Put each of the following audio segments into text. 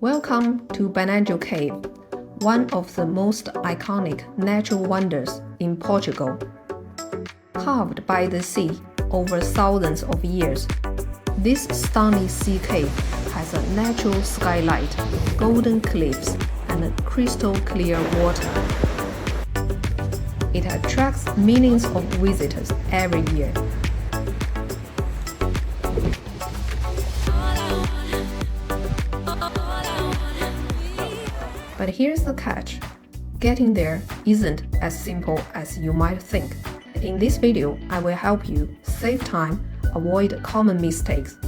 Welcome to Benagil Cave, one of the most iconic natural wonders in Portugal. Carved by the sea over thousands of years, this stunning sea cave has a natural skylight, golden cliffs, and crystal clear water. It attracts millions of visitors every year. But here's the catch. Getting there isn't as simple as you might think. In this video, I will help you save time, avoid common mistakes,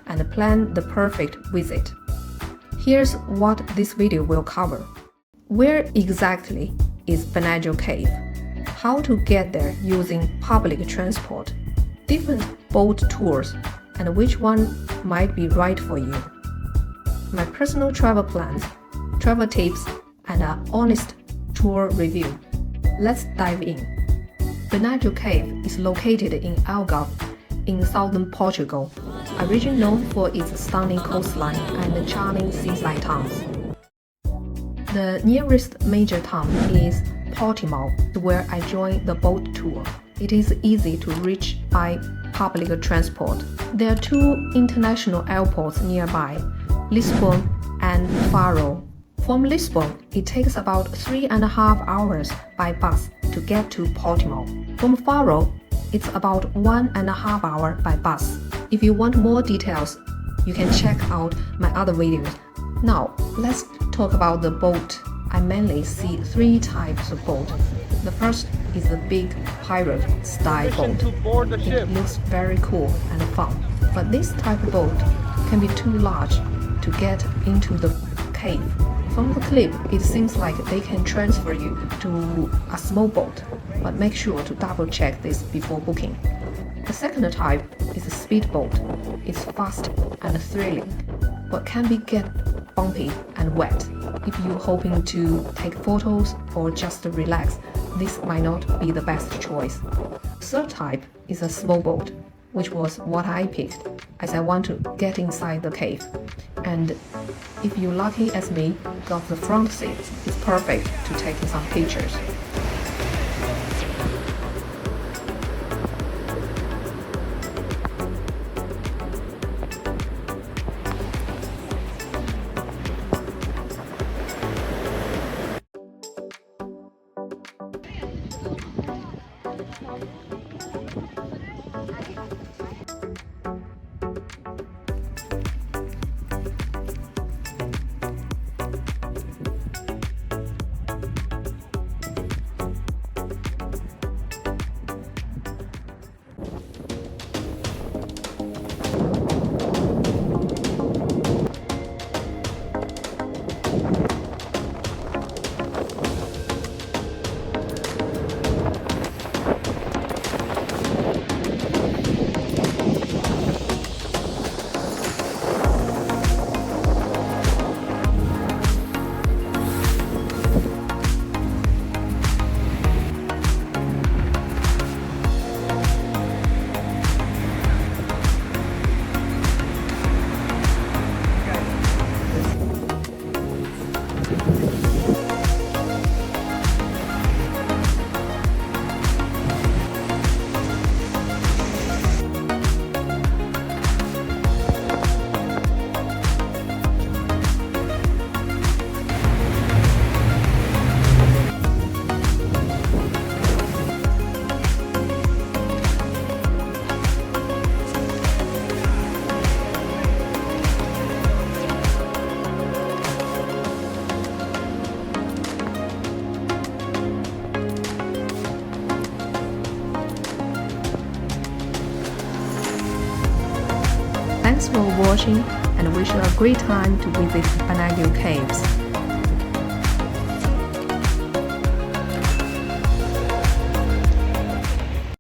and plan the perfect visit. Here's what this video will cover. Where exactly is Benagil Cave? How to get there using public transport, different boat tours, and which one might be right for you. My personal travel plans, travel tips, and an honest tour review. Let's dive in. Benagil Cave is located in Algarve in southern Portugal, a region known for its stunning coastline and charming seaside towns. The nearest major town is Portimao, where I joined the boat tour. It is easy to reach by public transport. There are two international airports nearby, Lisbon and Faro. From Lisbon, it takes about 3.5 hours by bus to get to Portimao. From Faro, it's about 1.5 hours by bus. If you want more details, you can check out my other videos. Now, let's talk about the boat. I mainly see three types of boat. The first is the big pirate-style boat. It looks very cool and fun, but this type of boat can be too large to get into the cave. From the clip, it seems like they can transfer you to a small boat, but make sure to double check this before booking. The second type is a speedboat. It's fast and thrilling, but can get bumpy and wet. If you're hoping to take photos or just relax, this might not be the best choice. The third type is a small boat, which was what I picked, as I want to get inside the cave. And if you're lucky as me, got the front seat, it's perfect to take some pictures. Thanks for watching and wish you a great time to visit Benagil Caves.